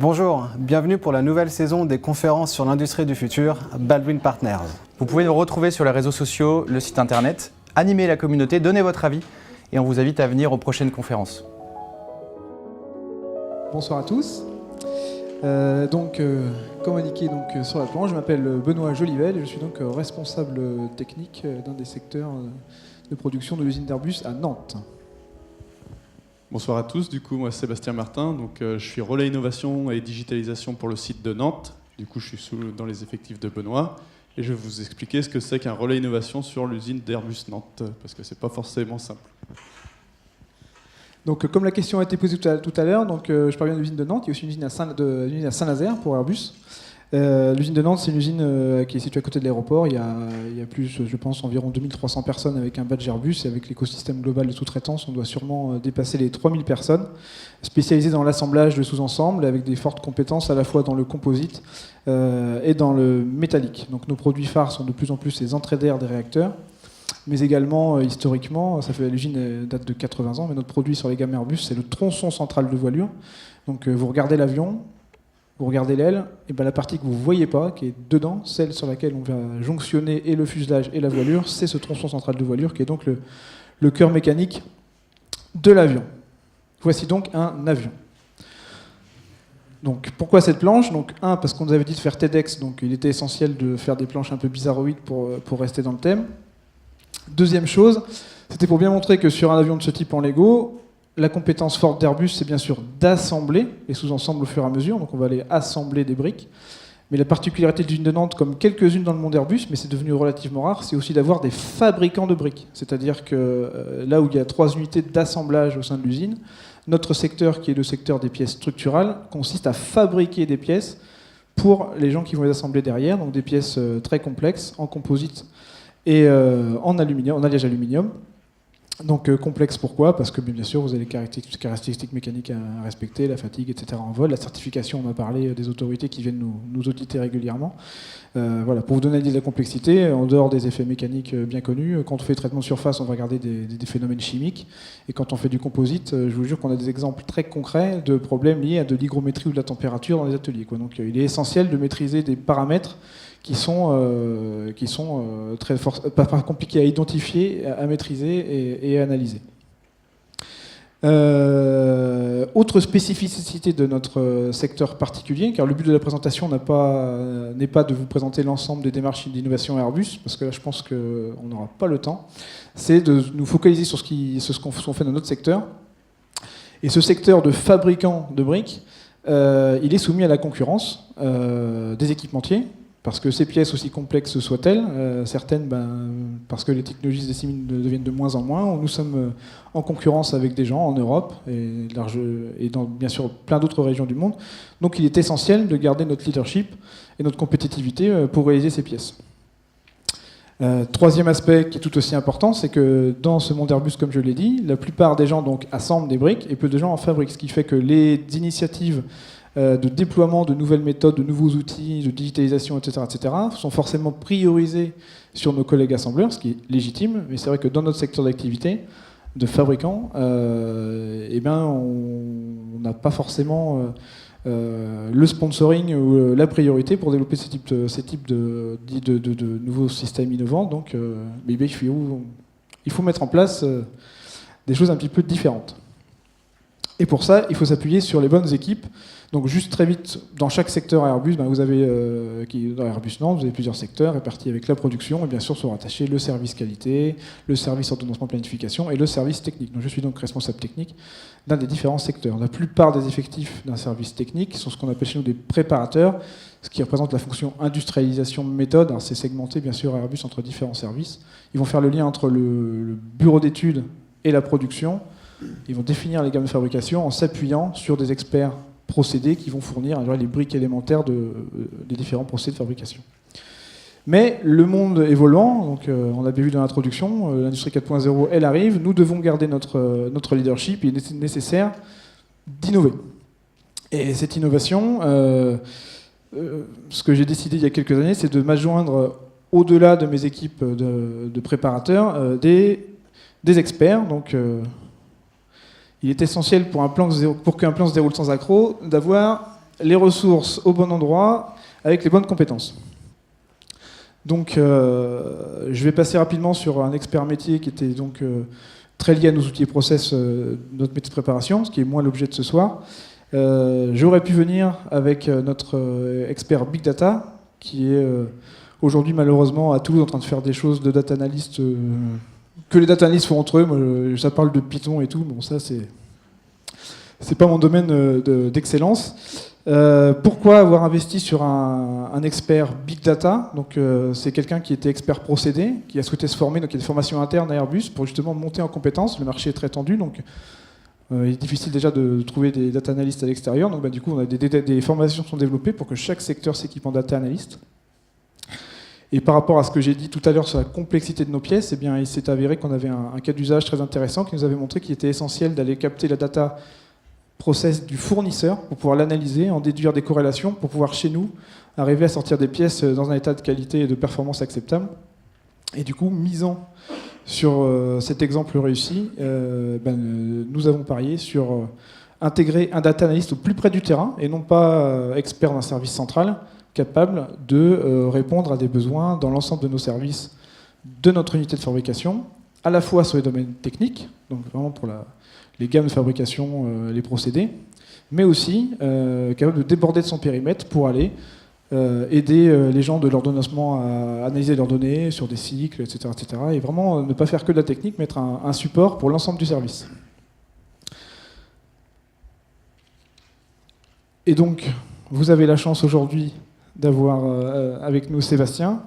Bonjour, bienvenue pour la nouvelle saison des conférences sur l'industrie du futur, Baldwin Partners. Vous pouvez nous retrouver sur les réseaux sociaux, le site internet, animer la communauté, donner votre avis et on vous invite à venir aux prochaines conférences. Bonsoir à tous. Comme indiqué sur la planche, je m'appelle Benoît Jolivel et je suis donc responsable technique d'un des secteurs de production de l'usine d'Airbus à Nantes. Bonsoir à tous, du coup moi Sébastien Martin, je suis relais innovation et digitalisation pour le site de Nantes, du coup je suis dans les effectifs de Benoît et je vais vous expliquer ce que c'est qu'un relais innovation sur l'usine d'Airbus Nantes, parce que c'est pas forcément simple. Donc comme la question a été posée tout à l'heure, je parle bien de l'usine de Nantes, il y a aussi une usine à Saint-Nazaire pour Airbus. L'usine de Nantes, c'est une usine qui est située à côté de l'aéroport. Il y a plus, je pense, environ 2300 personnes avec un badge Airbus et avec l'écosystème global de sous-traitance, on doit sûrement dépasser les 3000 personnes, spécialisées dans l'assemblage de sous-ensembles avec des fortes compétences à la fois dans le composite et dans le métallique. Donc nos produits phares sont de plus en plus les entrées d'air des réacteurs, mais également, historiquement, l'usine date de 80 ans, mais notre produit sur les gammes Airbus, c'est le tronçon central de voilure. Donc vous regardez l'avion, vous regardez l'aile, et la partie que vous ne voyez pas, qui est dedans, celle sur laquelle on va jonctionner et le fuselage et la voilure, c'est ce tronçon central de voilure qui est donc le cœur mécanique de l'avion. Voici donc un avion. Donc pourquoi cette planche ? Parce qu'on nous avait dit de faire TEDx, donc il était essentiel de faire des planches un peu bizarroïdes pour rester dans le thème. Deuxième chose, c'était pour bien montrer que sur un avion de ce type en Lego, la compétence forte d'Airbus, c'est bien sûr d'assembler les sous-ensembles au fur et à mesure. Donc on va aller assembler des briques. Mais la particularité de l'usine de Nantes, comme quelques-unes dans le monde Airbus, mais c'est devenu relativement rare, c'est aussi d'avoir des fabricants de briques. C'est-à-dire que là où il y a 3 unités d'assemblage au sein de l'usine, notre secteur, qui est le secteur des pièces structurales, consiste à fabriquer des pièces pour les gens qui vont les assembler derrière. Donc des pièces très complexes, en composite et en aluminium, en alliage aluminium. Donc complexe, pourquoi ? Parce que bien sûr vous avez les caractéristiques mécaniques à respecter, la fatigue, etc. en vol, la certification, on a parlé des autorités qui viennent nous auditer régulièrement. Voilà, pour vous donner une idée de la complexité, en dehors des effets mécaniques bien connus, quand on fait traitement de surface, on va regarder des phénomènes chimiques, et quand on fait du composite, je vous jure qu'on a des exemples très concrets de problèmes liés à de l'hygrométrie ou de la température dans les ateliers, quoi. Donc il est essentiel de maîtriser des paramètres qui sont pas compliqués à identifier, à maîtriser et à analyser. Autre spécificité de notre secteur particulier, car le but de la présentation n'est pas de vous présenter l'ensemble des démarches d'innovation Airbus, parce que là je pense qu'on n'aura pas le temps, c'est de nous focaliser sur ce qu'on fait dans notre secteur. Et ce secteur de fabricants de briques, il est soumis à la concurrence des équipementiers, parce que ces pièces, aussi complexes soient-elles, certaines, parce que les technologies se disséminent, deviennent de moins en moins, nous sommes en concurrence avec des gens en Europe et dans bien sûr plein d'autres régions du monde. Donc il est essentiel de garder notre leadership et notre compétitivité pour réaliser ces pièces. Troisième aspect qui est tout aussi important, c'est que dans ce monde Airbus, comme je l'ai dit, la plupart des gens donc assemblent des briques et peu de gens en fabriquent, ce qui fait que les initiatives de déploiement de nouvelles méthodes, de nouveaux outils, de digitalisation, etc., sont forcément priorisés sur nos collègues assembleurs, ce qui est légitime, mais c'est vrai que dans notre secteur d'activité, de fabricants, on n'a pas forcément le sponsoring ou la priorité pour développer ces types de nouveaux systèmes innovants. Donc il faut mettre en place des choses un petit peu différentes. Et pour ça, il faut s'appuyer sur les bonnes équipes. Donc juste très vite, dans chaque secteur Airbus, vous avez dans Airbus Nantes, vous avez plusieurs secteurs répartis avec la production, et bien sûr sont rattachés le service qualité, le service ordonnancement planification et le service technique. Donc je suis donc responsable technique d'un des différents secteurs. La plupart des effectifs d'un service technique sont ce qu'on appelle chez nous des préparateurs, ce qui représente la fonction industrialisation méthode. Alors c'est segmenté bien sûr Airbus entre différents services. Ils vont faire le lien entre le bureau d'études et la production. Ils vont définir les gammes de fabrication en s'appuyant sur des experts procédés qui vont fournir les briques élémentaires des différents procédés de fabrication. Mais le monde évoluant, donc on l'a bien vu dans l'introduction, l'industrie 4.0, elle arrive, nous devons garder notre leadership, il est nécessaire d'innover. Et cette innovation, ce que j'ai décidé il y a quelques années, c'est de m'adjoindre, au-delà de mes équipes de préparateurs, des experts. Donc, il est essentiel pour qu'un plan se déroule sans accroc, d'avoir les ressources au bon endroit, avec les bonnes compétences. Donc, je vais passer rapidement sur un expert métier qui était donc très lié à nos outils et process, notre métier de préparation, ce qui est moins l'objet de ce soir. J'aurais pu venir avec notre expert Big Data, qui est aujourd'hui malheureusement à Toulouse en train de faire des choses de data analyst que les data analysts font entre eux. Moi, ça parle de Python et tout, bon ça c'est pas mon domaine d'excellence. Pourquoi avoir investi sur un expert Big Data? Donc, c'est quelqu'un qui était expert procédé, qui a souhaité se former, donc il y a des formations internes à Airbus pour justement monter en compétences. Le marché est très tendu, donc il est difficile déjà de trouver des data analysts à l'extérieur. Donc du coup, on a des formations qui sont développées pour que chaque secteur s'équipe en data analyst. Et par rapport à ce que j'ai dit tout à l'heure sur la complexité de nos pièces, eh bien, il s'est avéré qu'on avait un cas d'usage très intéressant qui nous avait montré qu'il était essentiel d'aller capter la data process du fournisseur pour pouvoir l'analyser, en déduire des corrélations, pour pouvoir chez nous arriver à sortir des pièces dans un état de qualité et de performance acceptable. Et du coup, misant sur cet exemple réussi, nous avons parié sur intégrer un data analyst au plus près du terrain et non pas expert d'un service central, capable de répondre à des besoins dans l'ensemble de nos services de notre unité de fabrication, à la fois sur les domaines techniques, donc vraiment pour les gammes de fabrication, les procédés, mais aussi capable de déborder de son périmètre pour aller aider les gens de l'ordonnancement à analyser leurs données sur des cycles, etc. Et vraiment ne pas faire que de la technique, mais être un support pour l'ensemble du service. Et donc, vous avez la chance aujourd'hui d'avoir avec nous Sébastien,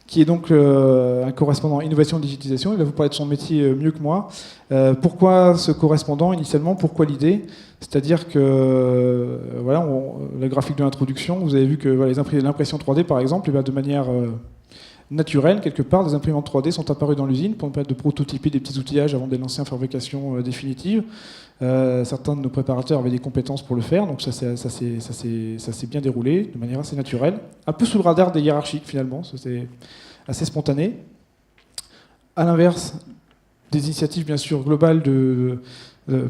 qui est donc un correspondant innovation et digitalisation. Il va vous parler de son métier mieux que moi. Pourquoi ce correspondant initialement? Pourquoi l'idée? C'est-à-dire que, voilà, la graphique de l'introduction, vous avez vu que voilà, l'impression 3D, par exemple, de manière naturelle, quelque part, des imprimantes 3D sont apparues dans l'usine pour nous permettre de prototyper des petits outillages avant de les lancer en fabrication définitive. Certains de nos préparateurs avaient des compétences pour le faire, donc ça s'est bien déroulé de manière assez naturelle. Un peu sous le radar des hiérarchiques, finalement, c'est assez spontané. À l'inverse, des initiatives, bien sûr, globales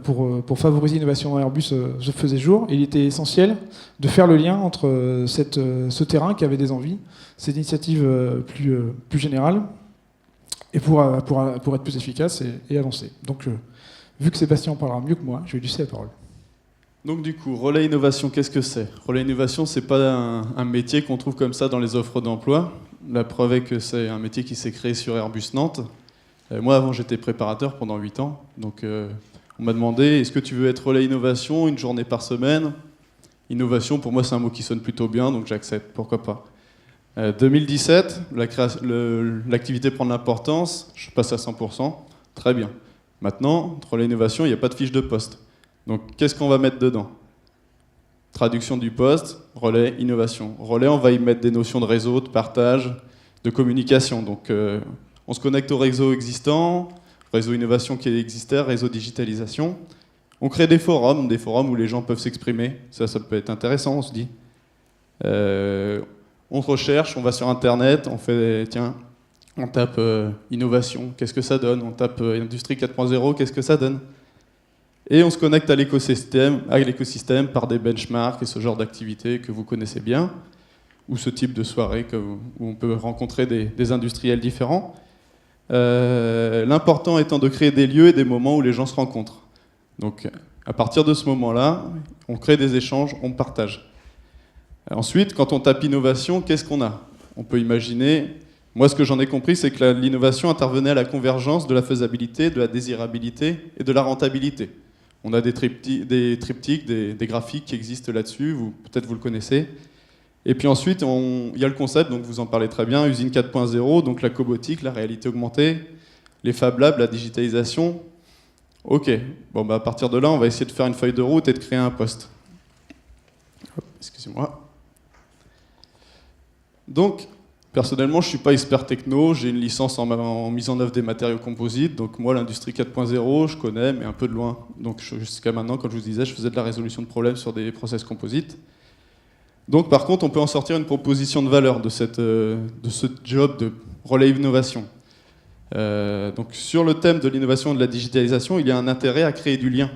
pour favoriser l'innovation à Airbus se faisaient jour. Et il était essentiel de faire le lien entre ce terrain qui avait des envies, ces initiatives plus générales, et pour être plus efficace et avancer. Donc, vu que Sébastien en parlera mieux que moi, je vais lui laisser la parole. Donc du coup, Relais Innovation, qu'est-ce que c'est? Relais Innovation, c'est pas un métier qu'on trouve comme ça dans les offres d'emploi. La preuve est que c'est un métier qui s'est créé sur Airbus Nantes. Moi, avant, j'étais préparateur pendant 8 ans. Donc, on m'a demandé, est-ce que tu veux être Relais Innovation une journée par semaine? Innovation, pour moi, c'est un mot qui sonne plutôt bien, donc j'accepte, pourquoi pas. 2017, l'activité prend de l'importance, je passe à 100%, très bien. Maintenant, Relais Innovation, il n'y a pas de fiche de poste. Donc, qu'est-ce qu'on va mettre dedans? Traduction du poste, Relais Innovation. Relais, on va y mettre des notions de réseau, de partage, de communication. Donc, on se connecte au réseau existant, réseau innovation qui existait, réseau digitalisation. On crée des forums où les gens peuvent s'exprimer. Ça peut être intéressant, on se dit. On recherche, on va sur Internet, on fait, tiens, on tape innovation, qu'est-ce que ça donne? On tape industrie 4.0, qu'est-ce que ça donne? Et on se connecte à l'écosystème par des benchmarks et ce genre d'activités que vous connaissez bien, ou ce type de soirée où on peut rencontrer des industriels différents. L'important étant de créer des lieux et des moments où les gens se rencontrent. Donc, à partir de ce moment-là, on crée des échanges, on partage. Ensuite, quand on tape innovation, qu'est-ce qu'on a? On peut imaginer, moi ce que j'en ai compris, c'est que l'innovation intervenait à la convergence de la faisabilité, de la désirabilité et de la rentabilité. On a des triptyques, des graphiques qui existent là-dessus, peut-être vous le connaissez. Et puis ensuite, il y a le concept, donc vous en parlez très bien, usine 4.0, donc la cobotique, la réalité augmentée, les Fab Labs, la digitalisation. Ok, bon, à partir de là, on va essayer de faire une feuille de route et de créer un poste. Excusez-moi. Donc, personnellement, je ne suis pas expert techno, j'ai une licence en mise en œuvre des matériaux composites, donc moi, l'industrie 4.0, je connais, mais un peu de loin. Donc jusqu'à maintenant, comme je vous disais, je faisais de la résolution de problèmes sur des process composites. Donc par contre, on peut en sortir une proposition de valeur de ce job de relais innovation. Donc sur le thème de l'innovation et de la digitalisation, il y a un intérêt à créer du lien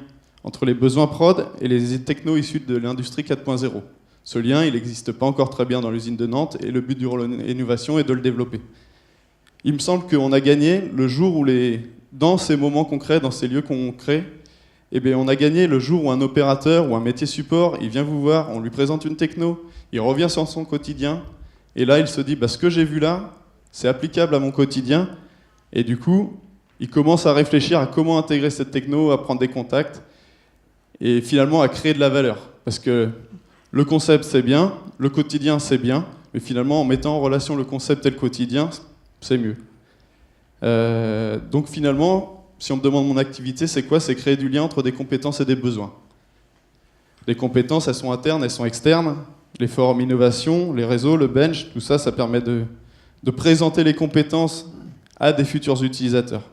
entre les besoins prod et les technos issus de l'industrie 4.0. Ce lien, il n'existe pas encore très bien dans l'usine de Nantes, et le but du relais innovation est de le développer. Il me semble qu'on a gagné le jour où dans ces moments concrets, dans ces lieux qu'on crée, eh bien, on a gagné le jour où un opérateur ou un métier support, il vient vous voir, on lui présente une techno, il revient sur son quotidien, et là, il se dit, ce que j'ai vu là, c'est applicable à mon quotidien, et du coup, il commence à réfléchir à comment intégrer cette techno, à prendre des contacts, et finalement à créer de la valeur. Parce que le concept, c'est bien, le quotidien, c'est bien, mais finalement, en mettant en relation le concept et le quotidien, c'est mieux. Donc finalement, si on me demande mon activité, c'est quoi? C'est créer du lien entre des compétences et des besoins. Les compétences, elles sont internes, elles sont externes. Les forums innovation, les réseaux, le bench, tout ça, ça permet de présenter les compétences à des futurs utilisateurs.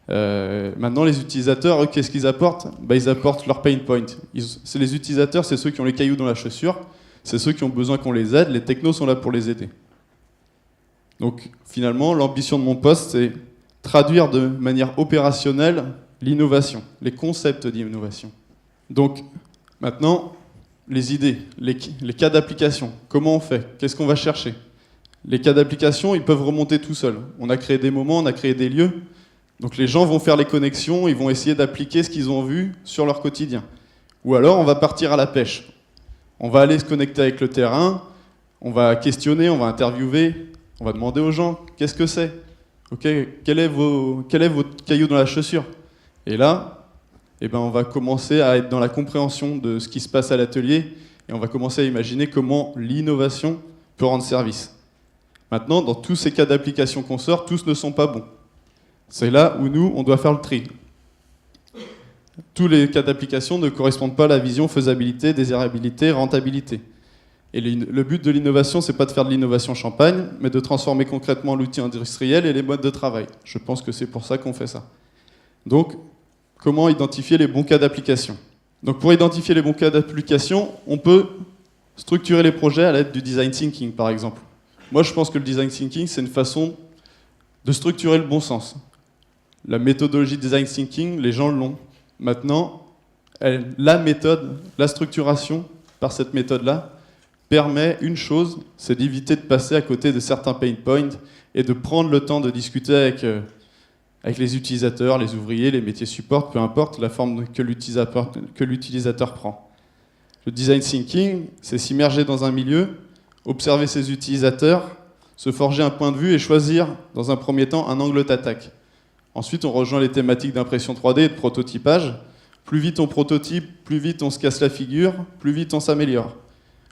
Maintenant, les utilisateurs, eux, qu'est-ce qu'ils apportent? Ils apportent leur pain point. Les utilisateurs, c'est ceux qui ont les cailloux dans la chaussure, c'est ceux qui ont besoin qu'on les aide, les technos sont là pour les aider. Donc finalement, l'ambition de mon poste, c'est traduire de manière opérationnelle l'innovation, les concepts d'innovation. Donc maintenant, les idées, les cas d'application, comment on fait? Qu'est-ce qu'on va chercher? Les cas d'application, ils peuvent remonter tout seuls. On a créé des moments, on a créé des lieux. Donc les gens vont faire les connexions, ils vont essayer d'appliquer ce qu'ils ont vu sur leur quotidien. Ou alors on va partir à la pêche. On va aller se connecter avec le terrain, on va questionner, on va interviewer, on va demander aux gens qu'est-ce que c'est, quel est votre caillou dans la chaussure. Et là, on va commencer à être dans la compréhension de ce qui se passe à l'atelier et on va commencer à imaginer comment l'innovation peut rendre service. Maintenant, dans tous ces cas d'application qu'on sort, tous ne sont pas bons. C'est là où nous, on doit faire le tri. Tous les cas d'application ne correspondent pas à la vision faisabilité, désirabilité, rentabilité. Et le but de l'innovation, c'est pas de faire de l'innovation champagne, mais de transformer concrètement l'outil industriel et les modes de travail. Je pense que c'est pour ça qu'on fait ça. Donc, comment identifier les bons cas d'application? Donc, pour identifier les bons cas d'application, on peut structurer les projets à l'aide du design thinking, par exemple. Moi, je pense que le design thinking, c'est une façon de structurer le bon sens. La méthodologie design thinking, les gens l'ont. Maintenant, la méthode, la structuration par cette méthode-là, permet une chose, c'est d'éviter de passer à côté de certains pain points et de prendre le temps de discuter avec les utilisateurs, les ouvriers, les métiers support, peu importe la forme que l'utilisateur prend. Le design thinking, c'est s'immerger dans un milieu, observer ses utilisateurs, se forger un point de vue et choisir, dans un premier temps, un angle d'attaque. Ensuite, on rejoint les thématiques d'impression 3D et de prototypage. Plus vite on prototype, plus vite on se casse la figure, plus vite on s'améliore.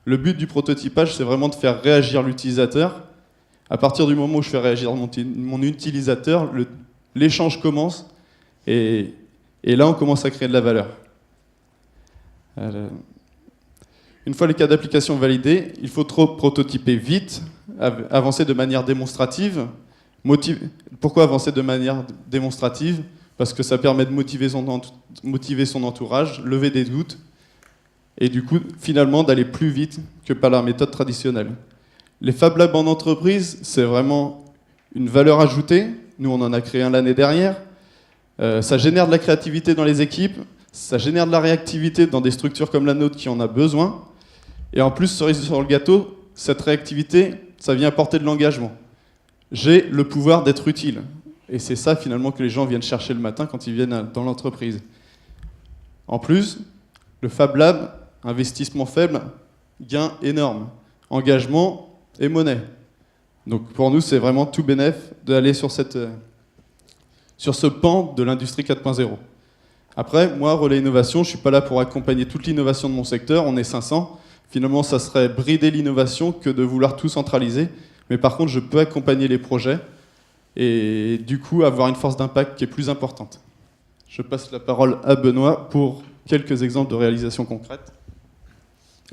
Le but du prototypage, c'est vraiment de faire réagir l'utilisateur. À partir du moment où je fais réagir mon utilisateur, l'échange commence et là, on commence à créer de la valeur. Une fois les cas d'application validés, il faut prototyper vite, avancer de manière démonstrative. Pourquoi avancer de manière démonstrative? Parce que ça permet de motiver son entourage, lever des doutes, et du coup, finalement, d'aller plus vite que par la méthode traditionnelle. Les Fab Labs en entreprise, c'est vraiment une valeur ajoutée. Nous, on en a créé un l'année dernière. Ça génère de la créativité dans les équipes, ça génère de la réactivité dans des structures comme la nôtre qui en a besoin. Et en plus, cerise sur le gâteau, cette réactivité, ça vient apporter de l'engagement. J'ai le pouvoir d'être utile. Et c'est ça, finalement, que les gens viennent chercher le matin quand ils viennent dans l'entreprise. En plus, le Fab Lab, investissement faible, gain énorme. Engagement et monnaie. Donc pour nous, c'est vraiment tout bénef d'aller sur ce pan de l'industrie 4.0. Après, moi, Relais Innovation, je ne suis pas là pour accompagner toute l'innovation de mon secteur, on est 500. Finalement, ça serait brider l'innovation que de vouloir tout centraliser. Mais par contre, je peux accompagner les projets et du coup avoir une force d'impact qui est plus importante. Je passe la parole à Benoît pour quelques exemples de réalisations concrètes.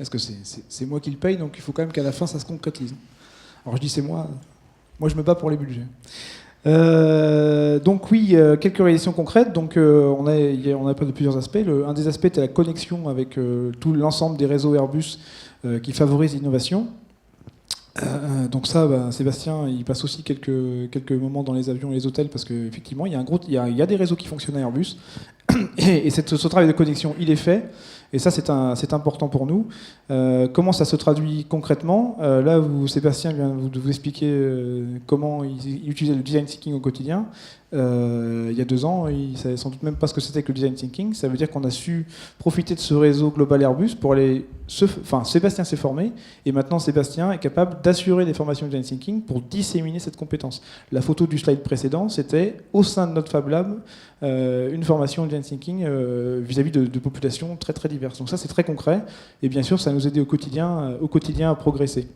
Est-ce que c'est moi qui le paye, donc il faut quand même qu'à la fin ça se concrétise. Alors je dis c'est moi je me bats pour les budgets. Donc oui, quelques réalisations concrètes. Donc on a parlé de plusieurs aspects. Un des aspects est la connexion avec tout l'ensemble des réseaux Airbus qui favorisent l'innovation. Donc ça, Sébastien, il passe aussi quelques moments dans les avions et les hôtels parce qu'effectivement, il y a des réseaux qui fonctionnent à Airbus et ce travail de connexion, il est fait. Et ça, c'est important pour nous. Comment ça se traduit concrètement? Là, Sébastien vient de vous expliquer comment il utilisait le design thinking au quotidien. Il y a 2 ans, il ne savait sans doute même pas ce que c'était que le design thinking. Ça veut dire qu'on a su profiter de ce réseau Global Airbus pour aller... Sébastien s'est formé, et maintenant Sébastien est capable d'assurer des formations de design thinking pour disséminer cette compétence. La photo du slide précédent, c'était au sein de notre Fab Lab, une formation de design thinking vis-à-vis de populations très très diverses. Donc ça, c'est très concret, et bien sûr, ça nous aidait au quotidien à progresser.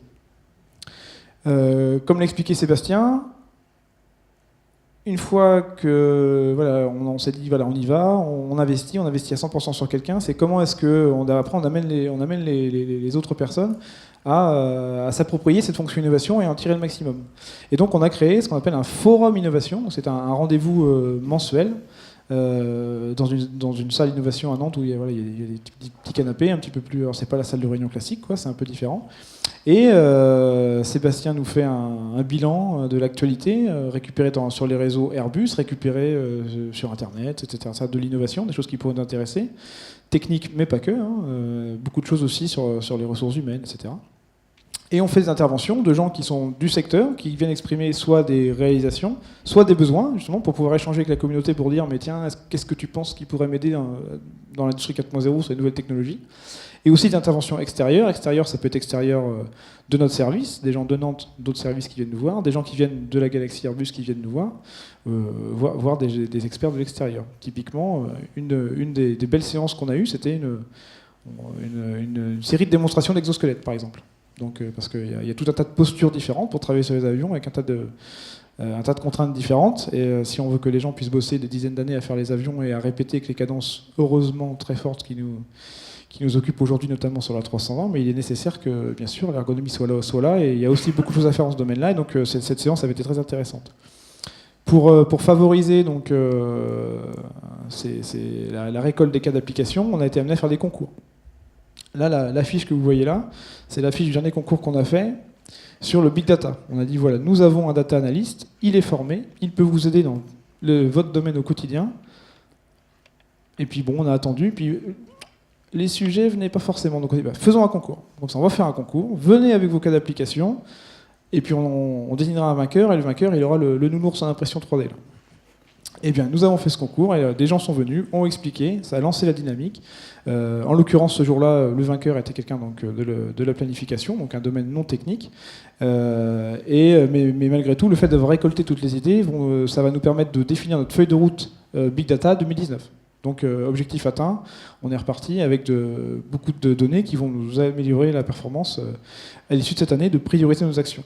Comme l'a expliqué Sébastien, une fois que on s'est dit on y va, on investit à 100% sur quelqu'un, c'est comment est-ce que après on amène les autres personnes à s'approprier cette fonction innovation et en tirer le maximum. Et donc on a créé ce qu'on appelle un forum innovation. C'est un rendez-vous mensuel dans une salle d'innovation à Nantes où il y a des petits canapés un petit peu plus. Alors c'est pas la salle de réunion classique, c'est un peu différent. Et Sébastien nous fait un bilan de l'actualité, récupéré sur les réseaux Airbus, récupéré sur Internet, etc. Ça, de l'innovation, des choses qui pourraient nous intéresser, techniques mais pas que, beaucoup de choses aussi sur les ressources humaines, etc. Et on fait des interventions de gens qui sont du secteur, qui viennent exprimer soit des réalisations, soit des besoins, justement, pour pouvoir échanger avec la communauté pour dire, mais tiens, qu'est-ce que tu penses qui pourrait m'aider dans l'industrie 4.0 sur les nouvelles technologies? Et aussi d'interventions extérieures. Extérieures, ça peut être extérieur de notre service, des gens de Nantes, d'autres services qui viennent nous voir, des gens qui viennent de la galaxie Airbus qui viennent nous voir des experts de l'extérieur. Typiquement, une des belles séances qu'on a eues, c'était une série de démonstrations d'exosquelettes, par exemple. Donc, parce qu'il y a tout un tas de postures différentes pour travailler sur les avions, avec un tas de contraintes différentes. Et si on veut que les gens puissent bosser des dizaines d'années à faire les avions et à répéter avec les cadences heureusement très fortes qui nous occupent aujourd'hui, notamment sur la 320, mais il est nécessaire que, bien sûr, l'ergonomie soit là, et il y a aussi beaucoup de choses à faire dans ce domaine-là, et donc cette séance avait été très intéressante. Pour favoriser donc, la récolte des cas d'application, on a été amené à faire des concours. Là, l'affiche que vous voyez là, c'est l'affiche du dernier concours qu'on a fait sur le big data. On a dit, voilà, nous avons un data analyst, il est formé, il peut vous aider dans votre domaine au quotidien. Et puis bon, on a attendu, puis les sujets venaient pas forcément. Donc on dit, faisons un concours. Donc on va faire un concours, venez avec vos cas d'application, et puis on désignera un vainqueur, et le vainqueur, il aura le nounours en impression 3D. Là. Eh bien, nous avons fait ce concours, et des gens sont venus, ont expliqué, ça a lancé la dynamique. En l'occurrence, ce jour-là, le vainqueur était quelqu'un de la planification, donc un domaine non technique. Mais malgré tout, le fait d'avoir récolté toutes les idées, ça va nous permettre de définir notre feuille de route Big Data 2019. Donc, objectif atteint, on est reparti avec beaucoup de données qui vont nous améliorer la performance à l'issue de cette année, de prioriser nos actions.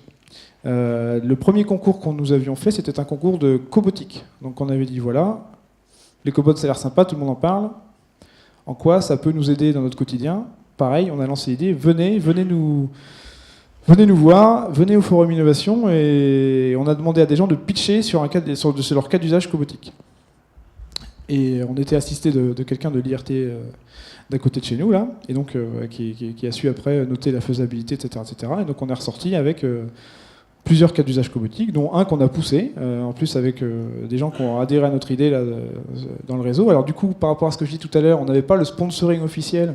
Le premier concours qu'on nous avions fait, c'était un concours de cobotique. Donc on avait dit, voilà, les cobots, ça a l'air sympa, tout le monde en parle. En quoi ça peut nous aider dans notre quotidien? Pareil, on a lancé l'idée, venez nous voir, venez au forum innovation, et on a demandé à des gens de pitcher sur leur cas d'usage cobotique. Et on était assisté de quelqu'un de l'IRT d'à côté de chez nous, là, et donc qui a su après noter la faisabilité, etc. Et donc on est ressorti avec plusieurs cas d'usage cobotique, dont un qu'on a poussé, en plus avec des gens qui ont adhéré à notre idée là, dans le réseau. Alors du coup, par rapport à ce que je dis tout à l'heure, on n'avait pas le sponsoring officiel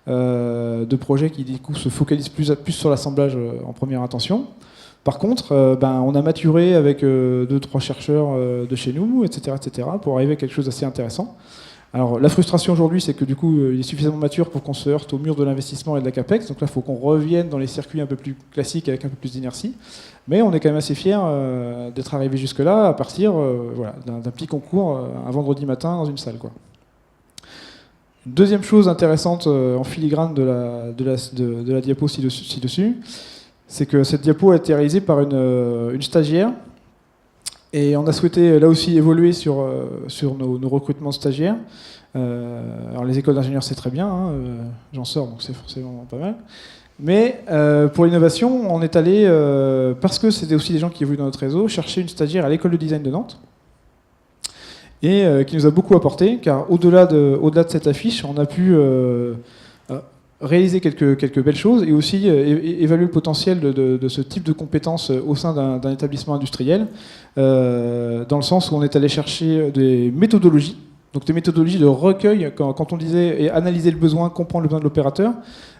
de projets qui du coup se focalisent plus sur l'assemblage en première intention. Par contre, on a maturé avec 2-3 chercheurs de chez nous, etc., pour arriver à quelque chose d'assez intéressant. Alors la frustration aujourd'hui, c'est que du coup, il est suffisamment mature pour qu'on se heurte au mur de l'investissement et de la CAPEX. Donc là, il faut qu'on revienne dans les circuits un peu plus classiques avec un peu plus d'inertie. Mais on est quand même assez fiers d'être arrivé jusque-là à partir d'un petit concours un vendredi matin dans une salle, quoi. Une deuxième chose intéressante en filigrane de la diapo ci-dessus, c'est que cette diapo a été réalisée par une stagiaire. Et on a souhaité là aussi évoluer sur nos recrutements de stagiaires. Alors les écoles d'ingénieurs c'est très bien, j'en sors donc c'est forcément pas mal. Mais pour l'innovation, on est allé, parce que c'était aussi des gens qui évoluent dans notre réseau, chercher une stagiaire à l'école de design de Nantes. Et qui nous a beaucoup apporté, car au-delà de cette affiche, on a pu réaliser quelques belles choses et aussi évaluer le potentiel de ce type de compétences au sein d'un établissement industriel, dans le sens où on est allé chercher des méthodologies. Donc des méthodologies de recueil, quand on disait et analyser le besoin, comprendre le besoin de l'opérateur,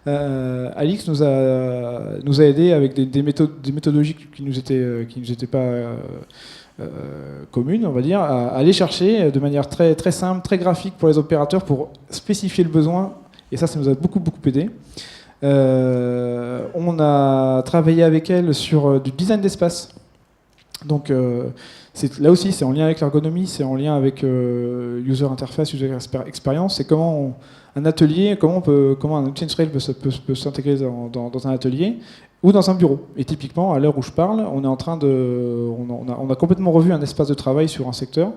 Alix nous a aidé avec des méthodologies qui nous étaient pas communes, on va dire, à aller chercher de manière très, très simple, très graphique pour les opérateurs pour spécifier le besoin, et ça nous a beaucoup aidé. On a travaillé avec elle sur du design d'espace. Donc là aussi, c'est en lien avec l'ergonomie, c'est en lien avec user interface, user experience. C'est comment un atelier, comment un outil industriel peut s'intégrer dans un atelier ou dans un bureau. Et typiquement, à l'heure où je parle, on a complètement revu un espace de travail sur un secteur,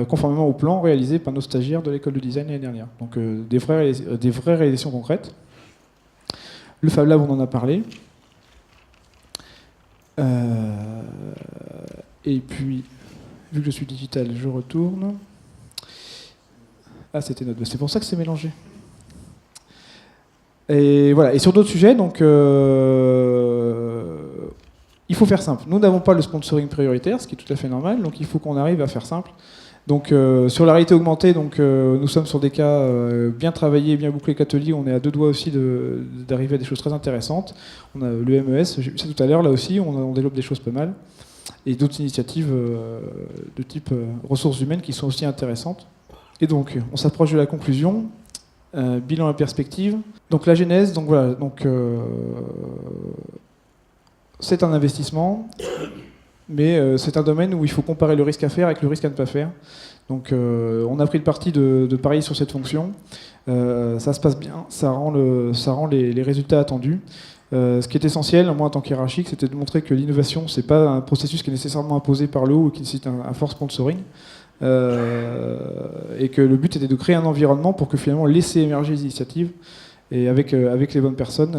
conformément au plan réalisé par nos stagiaires de l'école de design l'année dernière. Donc des vraies réalisations concrètes. Le Fab Lab, on en a parlé. Et puis, vu que je suis digital, je retourne. Ah, c'était notre... C'est pour ça que c'est mélangé. Et voilà. Et sur d'autres sujets, donc, il faut faire simple. Nous n'avons pas le sponsoring prioritaire, ce qui est tout à fait normal, donc il faut qu'on arrive à faire simple. Donc, sur la réalité augmentée, donc, nous sommes sur des cas bien travaillés, bien bouclés qu'ateliers. On est à 2 doigts aussi d'arriver à des choses très intéressantes. On a le MES, j'ai vu ça tout à l'heure, là aussi, on développe des choses pas mal. Et d'autres initiatives de type ressources humaines qui sont aussi intéressantes. Et donc, on s'approche de la conclusion. Bilan et perspective. Donc la genèse, donc voilà, donc c'est un investissement, mais c'est un domaine où il faut comparer le risque à faire avec le risque à ne pas faire. Donc on a pris le parti de parier sur cette fonction. Ça se passe bien, ça rend les résultats attendus. Ce qui est essentiel, moi en tant qu'hiérarchique, c'était de montrer que l'innovation, c'est pas un processus qui est nécessairement imposé par le haut ou qui nécessite un fort sponsoring. Et que le but était de créer un environnement pour que finalement laisser émerger les initiatives et avec les bonnes personnes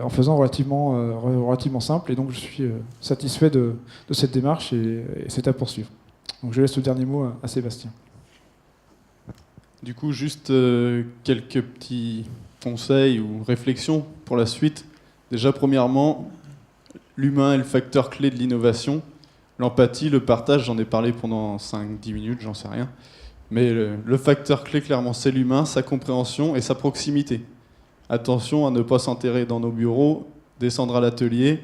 en faisant relativement simple. Et donc je suis satisfait de cette démarche et c'est à poursuivre. Donc je laisse le dernier mot à Sébastien. Du coup, juste quelques petits conseils ou réflexions pour la suite. Déjà, premièrement, l'humain est le facteur clé de l'innovation. L'empathie, le partage, j'en ai parlé pendant 5-10 minutes, j'en sais rien. Mais le facteur clé, clairement, c'est l'humain, sa compréhension et sa proximité. Attention à ne pas s'enterrer dans nos bureaux, descendre à l'atelier,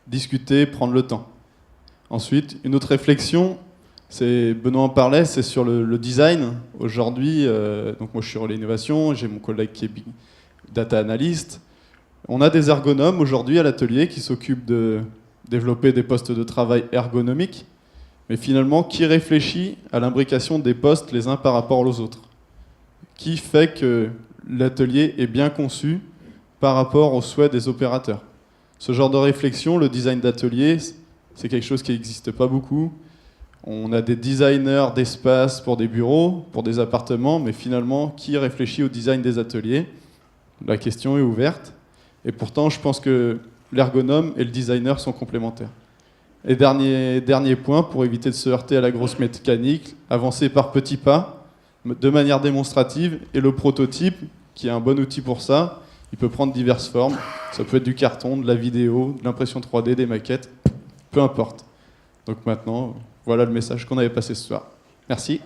discuter, prendre le temps. Ensuite, une autre réflexion, Benoît en parlait, c'est sur le design. Aujourd'hui, donc moi je suis relais innovation, j'ai mon collègue qui est data analyst. On a des ergonomes aujourd'hui à l'atelier qui s'occupent de développer des postes de travail ergonomiques, mais finalement, qui réfléchit à l'imbrication des postes les uns par rapport aux autres? Qui fait que l'atelier est bien conçu par rapport aux souhaits des opérateurs? Ce genre de réflexion, le design d'atelier, c'est quelque chose qui n'existe pas beaucoup. On a des designers d'espace pour des bureaux, pour des appartements, mais finalement, qui réfléchit au design des ateliers? La question est ouverte. Et pourtant, je pense que l'ergonome et le designer sont complémentaires. Et dernier point, pour éviter de se heurter à la grosse mécanique, avancer par petits pas, de manière démonstrative, et le prototype, qui est un bon outil pour ça, il peut prendre diverses formes. Ça peut être du carton, de la vidéo, de l'impression 3D, des maquettes, peu importe. Donc maintenant, voilà le message qu'on avait passé ce soir. Merci.